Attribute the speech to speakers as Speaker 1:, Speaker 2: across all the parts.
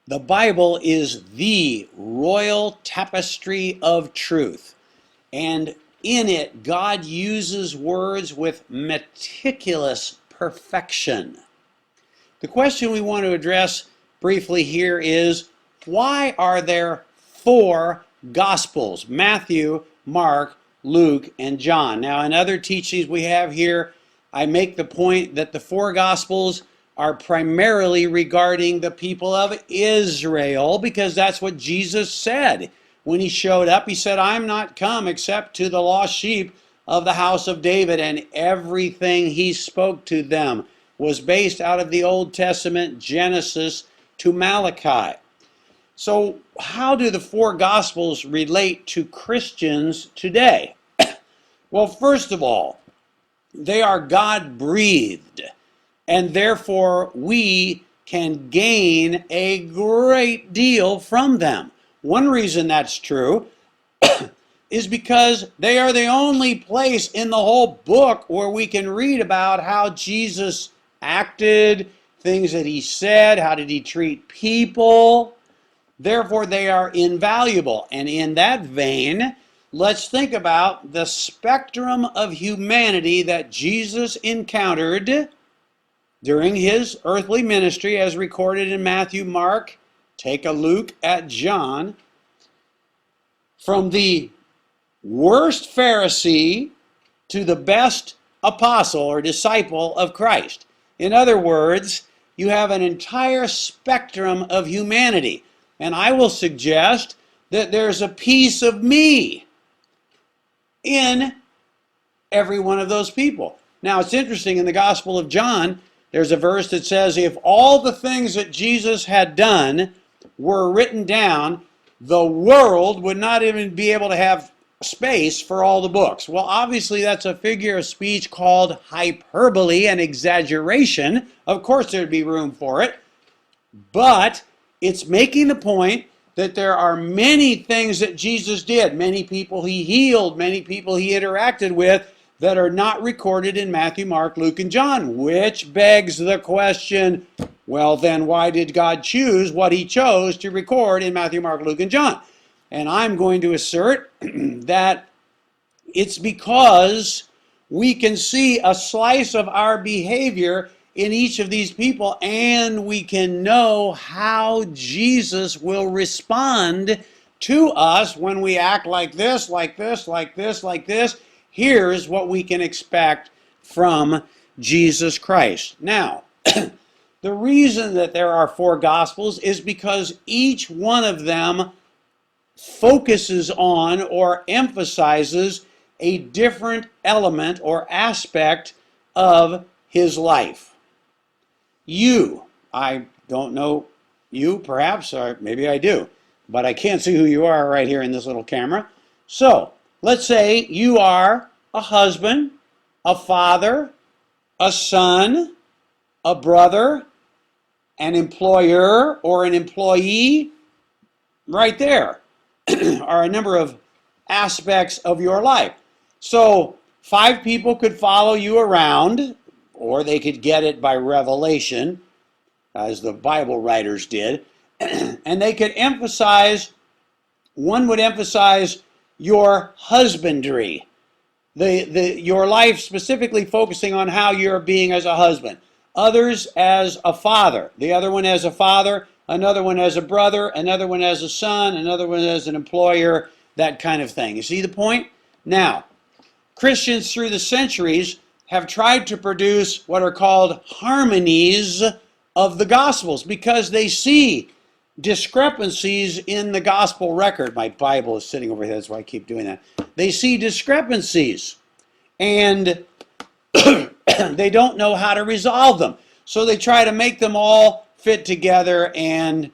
Speaker 1: The Bible is the royal tapestry of truth, and in it, God uses words with meticulous perfection. The question we want to address briefly here is, why are there four Gospels? Matthew, Mark, Luke, and John. Now, in other teachings we have here, I make the point that the four Gospels are primarily regarding the people of Israel, because that's what Jesus said. When he showed up, he said, I'm not come except to the lost sheep of the house of David, and everything he spoke to them was based out of the Old Testament, Genesis to Malachi. So how do the four Gospels relate to Christians today? Well, first of all, they are God-breathed, and therefore we can gain a great deal from them. One reason that's true is because they are the only place in the whole book where we can read about how Jesus acted, things that he said, how did he treat people. Therefore, they are invaluable. And in that vein, let's think about the spectrum of humanity that Jesus encountered during his earthly ministry, as recorded in Matthew, Mark, take a look at John, from the worst Pharisee to the best apostle or disciple of Christ. In other words, you have an entire spectrum of humanity. And I will suggest that there's a piece of me in every one of those people. Now, it's interesting, in the Gospel of John, there's a verse that says, if all the things that Jesus had done were written down, the world would not even be able to have space for all the books. Well, obviously, that's a figure of speech called hyperbole and exaggeration. Of course, there'd be room for it. But it's making the point that there are many things that Jesus did, many people he healed, many people he interacted with, that are not recorded in Matthew, Mark, Luke, and John, which begs the question, well, then why did God choose what he chose to record in Matthew, Mark, Luke, and John? And I'm going to assert that it's because we can see a slice of our behavior in each of these people, and we can know how Jesus will respond to us when we act like this, like this, like this, like this. Here's what we can expect from Jesus Christ. Now, the reason that there are four Gospels is because each one of them focuses on or emphasizes a different element or aspect of his life. I don't know you perhaps, or maybe I do, but I can't see who you are right here in this little camera. So, let's say you are a husband, a father, a son, a brother, an employer, or an employee. Right there are a number of aspects of your life. So 5 people could follow you around, or they could get it by revelation, as the Bible writers did, and they could emphasize, one would emphasize your husbandry, your life specifically focusing on how you're being as a husband. Others as a father, the other one as a father, another one as a brother, another one as a son, another one as an employer, that kind of thing. You see the point? Now, Christians through the centuries have tried to produce what are called harmonies of the Gospels because they see discrepancies in the Gospel record. My Bible is sitting over here, that's why I keep doing that. They see discrepancies, and they don't know how to resolve them. So they try to make them all fit together, and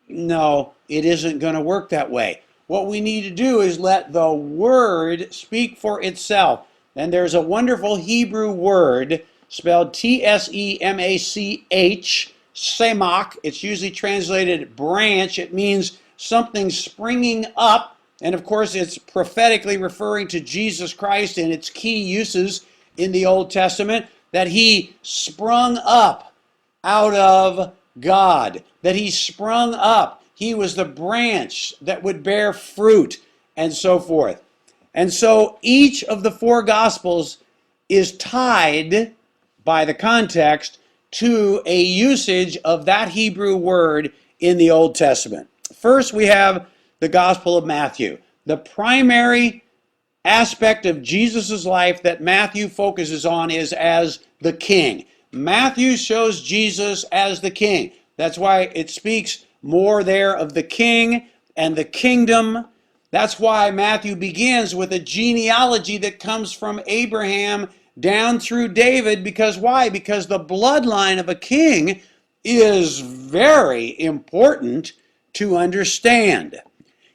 Speaker 1: no, it isn't going to work that way. What we need to do is let the Word speak for itself. And there's a wonderful Hebrew word spelled T-S-E-M-A-C-H, semach. It's usually translated branch. It means something springing up. And of course, it's prophetically referring to Jesus Christ and its key uses in the Old Testament, that he sprung up out of God, that he sprung up. He was the branch that would bear fruit, and so forth. And so each of the four Gospels is tied by the context to a usage of that Hebrew word in the Old Testament. First, we have the Gospel of Matthew. The primary aspect of Jesus' life that Matthew focuses on is as the king. Matthew shows Jesus as the king. That's why it speaks more there of the king and the kingdom. That's why Matthew begins with a genealogy that comes from Abraham down through David. Because why? Because the bloodline of a king is very important to understand.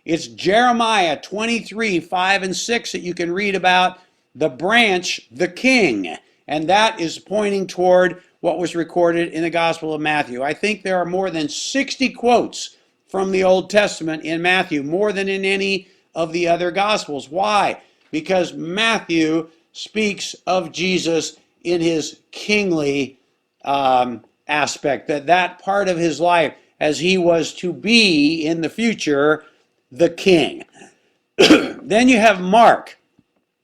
Speaker 1: It's Jeremiah 23, 5 and 6 that you can read about the branch, the king. And that is pointing toward what was recorded in the Gospel of Matthew. I think there are more than 60 quotes from the Old Testament in Matthew, more than in any of the other Gospels. Why? Because Matthew speaks of Jesus in his kingly aspect, that part of his life as he was to be in the future the king. Then you have Mark.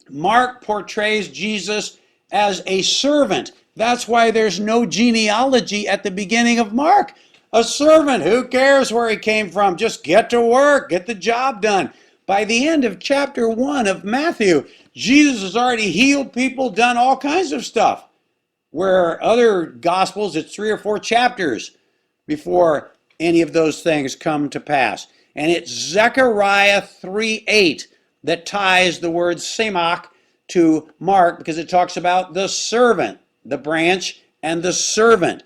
Speaker 1: Mark portrays Jesus as a servant. That's why there's no genealogy at the beginning of Mark. A servant, who cares where he came from? Just get to work, get the job done. By the end of chapter 1 of Matthew, Jesus has already healed people, done all kinds of stuff. Where other Gospels, it's 3 or 4 chapters before any of those things come to pass. And it's Zechariah 3:8 that ties the word Semach to Mark, because it talks about the servant, the branch, and the servant.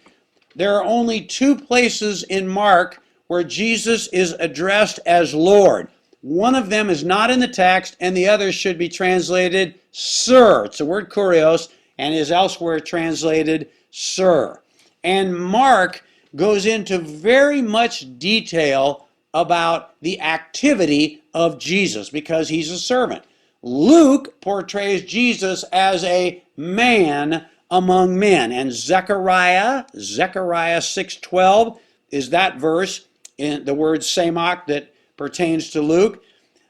Speaker 1: There are only 2 places in Mark where Jesus is addressed as Lord. One of them is not in the text, and the other should be translated Sir. It's the word kurios, and is elsewhere translated Sir. And Mark goes into very much detail about the activity of Jesus because he's a servant. Luke portrays Jesus as a man among men, and Zechariah 6:12 is that verse in the word Semach that pertains to Luke.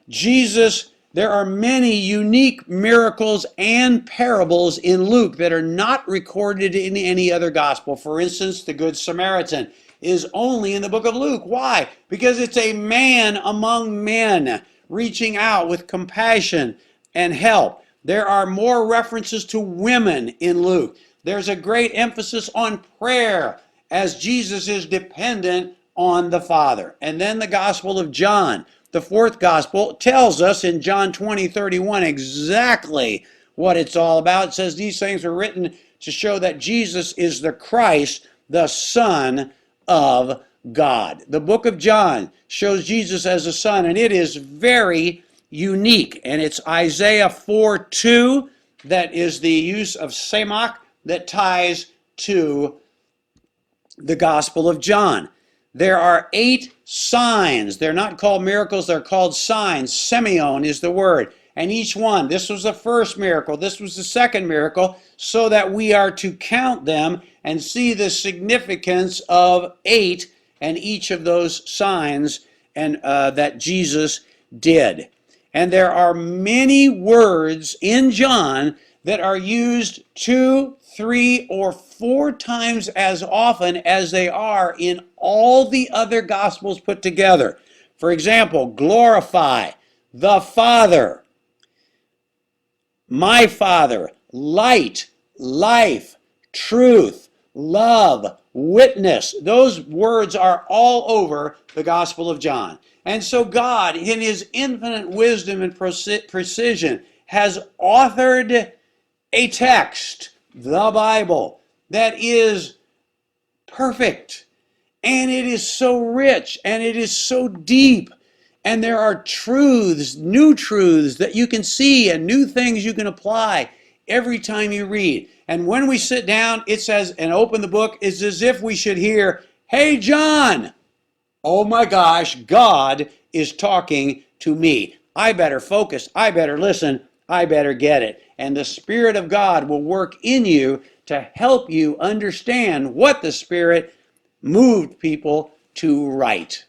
Speaker 1: Jesus, there are many unique miracles and parables in Luke that are not recorded in any other gospel. For instance, the Good Samaritan is only in the book of Luke. Why? Because it's a man among men reaching out with compassion and help. There are more references to women in Luke. There's a great emphasis on prayer as Jesus is dependent on the Father. And then the Gospel of John, the 4th Gospel, tells us in John 20:31 exactly what it's all about. It says these things are written to show that Jesus is the Christ, the Son of God. The book of John shows Jesus as a son, and it is very unique. And it's Isaiah 4:2 that is the use of Semach that ties to the Gospel of John. There are 8 signs. They're not called miracles, they're called signs. Semeion is the word. And each one, this was the first miracle, this was the second miracle, so that we are to count them and see the significance of 8 and each of those signs and that Jesus did. And there are many words in John that are used 2, 3, or 4 times as often as they are in all the other Gospels put together. For example, glorify, the Father, my Father, light, life, truth, love, witness. Those words are all over the Gospel of John. And so God, in his infinite wisdom and precision, has authored a text, the Bible, that is perfect. And it is so rich, and it is so deep. And there are truths, new truths that you can see, and new things you can apply every time you read. And when we sit down, it says, and open the book, it's as if we should hear, "Hey, John, oh my gosh, God is talking to me. I better focus, I better listen, I better get it." And the Spirit of God will work in you to help you understand what the Spirit moved people to write.